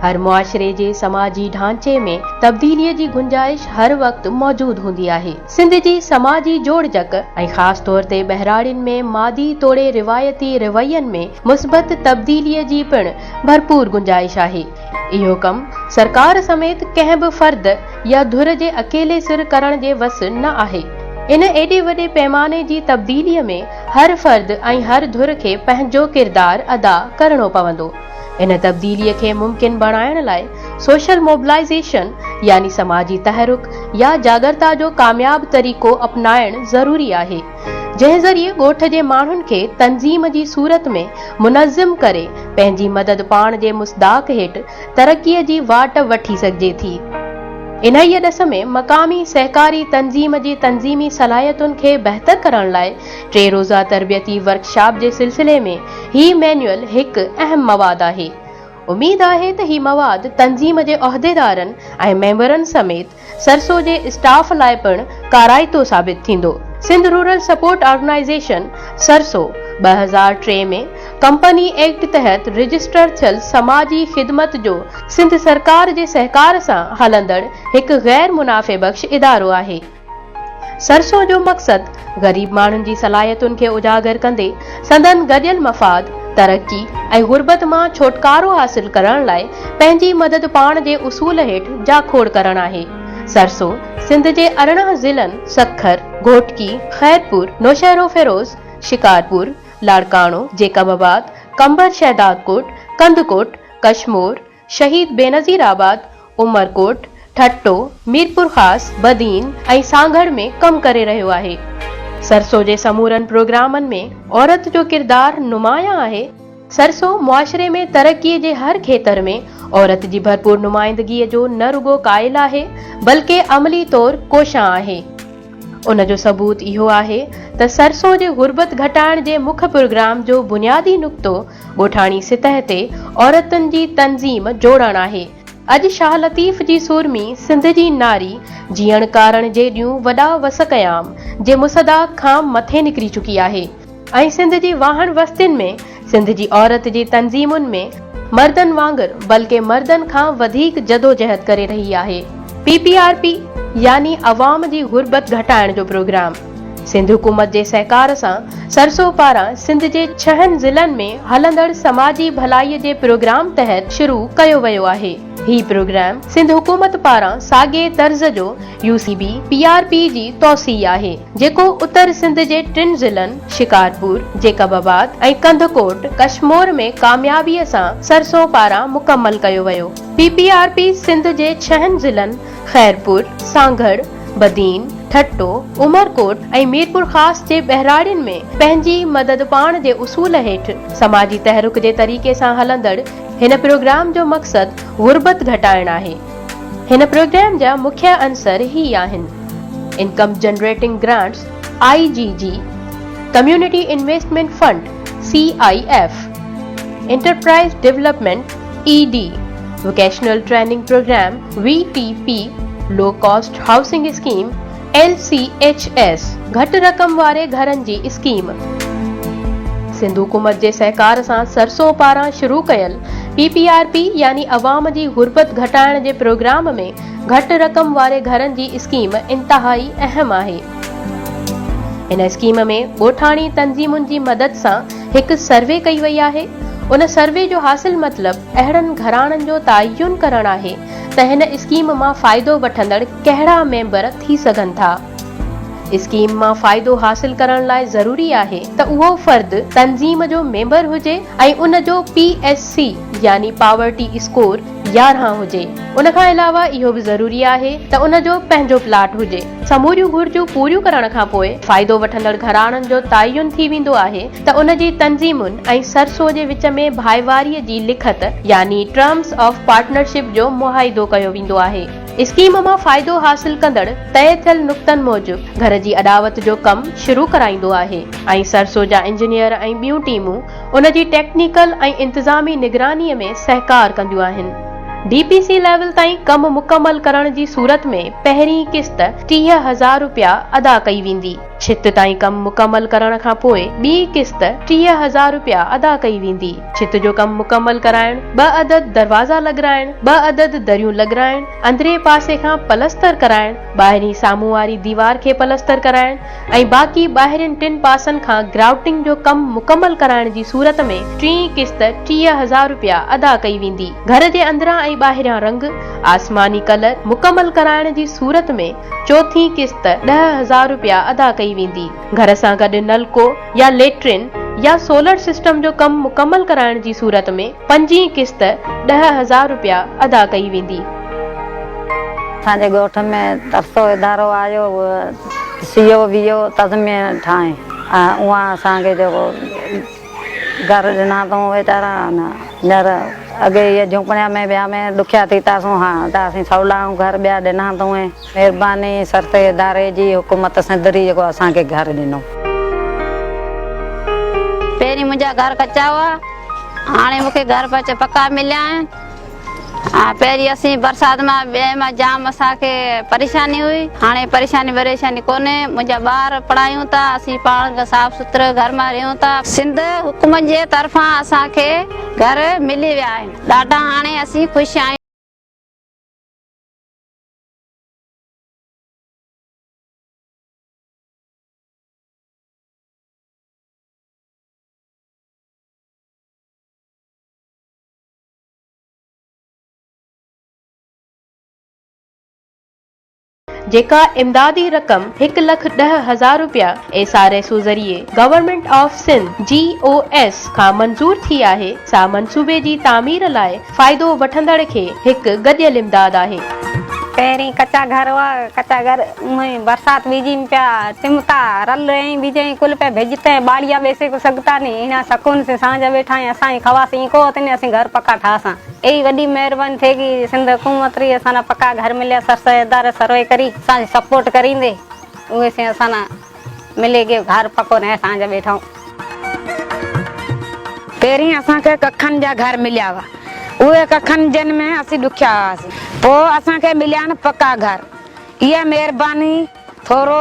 हर मुआशरे जे समाजी ढांचे में तब्दीलीअ जी गुंजाइश हर वक्त मौजूद हूंदी आहे। सिंध जी समाजी जोड़जक ऐं ख़ास तौर ते बहराड़ियुनि में मादी तोड़े रिवायती रवैयनि में मुस्बत तब्दीलीअ जी पिण भरपूर गुंजाइश आहे। इहो कम सरकार समेत कंहिं बि फर्द या धुर जे अकेले सिर करण जे वस न आहे। इन एॾे वॾे पैमाने जी तब्दीलीअ में हर फर्द ऐं हर धुर खे पंहिंजो किरदार अदा करणो पवंदो। इन तब्दीलीअ खे मुमकिन बणाइण लाइ सोशल मोबिलाइजेशन यानी समाजी तहरुक या जागरता जो कामयाब तरीक़ो अपनाइण ज़रूरी आहे, जंहिं ज़रिए ॻोठ जे माण्हुनि खे तंज़ीम जी सूरत में मुनज़्ज़िम करे पंहिंजी मदद पाण जे मुस्दाक हेठि तरक़ीअ जी वाट वठी सघिजे थी। इन्हीअ ॾिस में मक़ामी सहकारी तंज़ीम जी तंज़ीमी सलाहियतुनि खे बहितर करण लाइ 3 रोज़ा तरबियती वर्कशॉप जे सिलसिले में ही मैनुअल हिकु अहम मवाद आहे। उम्मीद आहे त ही मवाद तंज़ीम जे उहिदेदारनि ऐं मेंबरनि समेत सरसो जे स्टाफ लाइ पिण काराइतो साबित थींदो। सिंध रूरल सपोर्ट ऑर्गेनाइजेशन सरसो 2003 में कंपनी एक्ट तहत रजिस्टर थियल समाजी ख़िदमत जो सिंध सरकार जे सहकार सां हलंदड़ हिकु गैर मुनाफ़े बख़्श इदारो आहे। सरसो जो मक़सद गरीब माण्हुनि जी सलाहियतुनि खे उजागर कंदे संदन गॾियल मफ़ाद तरक्की ऐं गुरबत मां छुटकारो हासिल करण लाइ पंहिंजी मदद पाण जे उसूल हेठि जाखोड़ करण आहे। सरसो सिंध जे 18 ज़िलनि सखर, घोटकी, खैरपुर, नौशहरो फिरोज, शिकारपुर, लाड़काणो, जेकबाबाद, कंबर शहदादकोट, कंदकोट, कशमोर, शहीद बेनज़ीराबाद, उमरकोट, ठट्टो, मीरपुर ख़ास, बदीन ऐं सांगड़ में कम करे रहियो आहे। सरसो जे समूरनि प्रोग्रामनि में औरत जो किरदार नुमायां आहे। सरसो मुआशरे में तरक्कीअ जे हर खेतर में औरत जी भरपूर नुमाइंदगीअ जो न रुगो क़ाइल आहे बल्कि अमली तौर कोशां आहे। उन जो सबूत इहो आहे त सरसो जे गुरबत घटाइण जे मुख्य प्रोग्राम जो बुनियादी नुक़्तो ॻोठाणी सतह ते औरतुनि जी तंज़ीम जोड़ण आहे। अॼु शाह लतीफ़ जी सुरमी सिंध जी नारी जीअण कारण जे ॾियूं वॾा वस क़याम जे मुसदाक खां मथे निकिरी चुकी आहे ऐं सिंध जी वाहण वस्तियुनि में सिंध जी औरत जी तंज़ीमुनि में मर्दनि वांगुरु बल्कि मर्दनि खां वधीक जदोजहद करे रही आहे। PPRP यानी अवाम जी गुरबत घटाइण जो प्रोग्राम सिंध हुकूमत जे सहकार सां सरसो पारां सिंध जे 6 ज़िलनि में हलंदड़ समाजी भलाईअ जे प्रोग्राम तहत शुरू कयो वियो आहे। ही प्रोग्राम सिंध हुकूमत पारां साॻे तर्ज़ जो UCB PRP जी तौसी आहे, जेको उत्तर सिंध जे 3 ज़िलनि शिकारपुर, जेकबाबाद ऐं कंदकोट, कशमोर में कामयाबीअ सां सरसो पारां मुकमल कयो वियो। PPRP सिंध जे 6 ज़िलनि खैरपुर, सांगड़, बदीन, ठट्टो, उमरकोट ऐं मीरपुर ख़ास जे बहराड़ियुनि में पंहिंजी मदद पाण जे उसूल हेठि समाजी तहरुक जे तरीक़े सां हलंदड़ हिन प्रोग्राम जो मक़सद गुरबत घटाइण आहे। हिन प्रोग्राम जा मुख्य अंसर ही आहिनि: income generating grants IGG, community investment fund CIF, enterprise development ED, vocational training programme VTP, low cost housing scheme LCHS, घटि रक़म वारे घरनि जी स्कीम। सिंध हुकूमत जे सहकार सां सरसो पारां शुरू कयल PPRP यानी अवाम जी गुरबत घटाइण जे प्रोग्राम में घटि रक़म वारे घरनि जी स्कीम इंतहाई अहम आहे। इन स्कीम में ॻोठाणी तंज़ीमुनि जी मदद सां हिकु सर्वे कई वई आहे। उन सर्वे जो हासिल मतिलबु अहिड़नि घराणनि जो तयन करणु आहे त हिन स्कीम मां फ़ाइदो वठंदड़ कहिड़ा मेंबर थी सघनि था। स्कीम मां फ़ाइदो हासिल करण लाइ ज़रूरी आहे त उहो फर्द तंज़ीम जो मेंबर हुजे ऐं उन जो PSC यानी पावर्टी स्कोर 11 हुजे। उन खां अलावा इहो बि ज़रूरी आहे त उन जो पंहिंजो प्लाट हुजे। समूरियूं घुर्जूं पूरियूं करण खां पोइ फ़ाइदो वठंदड़ घराणनि जो तयन थी वेंदो आहे त उन जी तंज़ीमुनि ऐं सरसो जे विच में भाईवारीअ जी लिखत यानी टर्म्स ऑफ पार्टनरशिप जो मुआहिदो कयो वेंदो आहे। स्कीम मां फ़ाइदो हासिल कंदड़ तय थियल नुक़्तनि मूजिबि घर जी अॾावत जो कमु शुरू कराईंदो आहे ऐं सरसो जा इंजीनियर ऐं ॿियूं टीमूं उन जी टेक्निकल ऐं इंतज़ामी निगरानीअ में सहकार कंदियूं आहिनि। DPC लेवल ताईं कमु मुकमल करण जी सूरत में पहिरीं किस्त 30,000 रुपया अदा कई वेंदी। छित ताईं कमु मुकमल करण खां पोइ ॿी किस्त 30,000 रुपया अदा कई वेंदी। छित जो कम मुकम्मल कराइण, 2 अदद दरवाजा लॻराइण, 2 अदद दरियूं लॻराइण, अंदरे पासे खां पलस्तर कराइण, ॿाहिरीं साम्हूं वारी दीवार खे पलस्तर कराइण ऐं बाक़ी ॿाहिरिन 3 पासनि खां ग्राउटिंग जो कम मुकम्मल कराइण जी सूरत में 3 किस्त 30,000 रुपया अदा कई वेंदी। घर जे अंदरां ऐं ॿाहिरियां रंग आसमानी कलर मुकम्मल कराइण जी सूरत में चौथी किस्त 10,000 रुपया अदा कई वेंदी। घर सां गॾु नलको या लेट्रिन या सोलर सिस्टम जो कम मुकम्मल कराइण जी सूरत में 5 किस्त 10,000 रुपया अदा कई वेंदी। असांजे ॻोठ में तरसो इदारो आयो, सीओ वीओ तज़मीन ठाहे उहा असांखे जेको घर ॾिना अथऊं वीचारा हींअर अॻे इहे झूपड़िया में ॿिया में ॾुखिया थी तासूं, हा त असीं सवला घर ॿिया ॾिना अथऊं। महिरबानी सरते इदारे जी हुकूमत सिंधरी जेको असांखे घर ॾिनो। पहिरीं मुंहिंजा घर कचा हुआ, हाणे मूंखे घर पक्का मिलिया आहिनि। पहिरीं असीं बरसाति मां ॿिए मां जाम असांखे परेशानी हुई, हाणे परेशानी कोन्हे। मुंहिंजा ॿार पढ़ायूं था, असीं पाण साफ़ सुथरो घर मां रहूं था। सिंध हुकूमत जे तरफ़ां असांखे घर मिली विया आहिनि, ॾाढा हाणे असीं ख़ुशि आहियूं। जेका इमदादी रकम 1,10,000 रुपया SRSO ज़रिए गवर्नमेंट ऑफ सिंध GOS खां मंजूर थी आहे, सा मंसूबे जी तामीर लाइ फ़ाइदो वठंदड़ खे हिकु गॾियल इमदाद आहे। पहिरीं कच्चा घर हुआ, कच्चा घर बरसात बीजी पिया चिमता रल ऐं बीजे कुल पे भेजते बाड़िया बेसे को सगता नहीं इना सकून से सांझ बैठा है असां खवासी को तने असीं घर पक्का ठासा। यही वॾी महिरबानी थे कि सिंध हुकूमत री असां पक्का घर मिलिया, सरदार सर्वे करी असां सपोर्ट करींदे उहे से असां मिले के घर पक्को रहे सांझ बैठा। पहिरीं असांखे कखन जा घर मिलिया हुआ, उहे कखन जन में असीं ॾुखिया हुआसीं, पोइ असांखे मिलिया आहिनि पक्का घर। इहा महिरबानी थोरो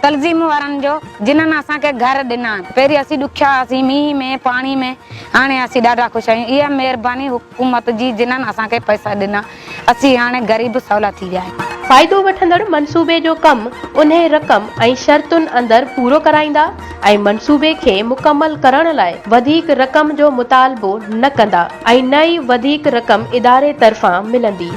तलज़ीम वारनि जो जिन्हनि असांखे घर ॾिना। पहिरीं असीं ॾुखिया हुआसीं मींहं में पाणी में, हाणे असीं ॾाढा ख़ुशि आहियूं। इहा महिरबानी हुकूमत जी जिन्हनि असांखे पैसा ॾिना, असीं हाणे ग़रीब सवला थी विया आहियूं। फ़ाइदो वठंदड़ मंसूबे जो कम उन रक़म ऐं शर्तुनि अंदरि पूरो कराईंदा ऐं मंसूबे खे मुकम्मल करण लाइ वधीक रक़म जो मुतालबो न कंदा ऐं न ई वधीक रक़म इदारे तरफ़ां मिलंदी।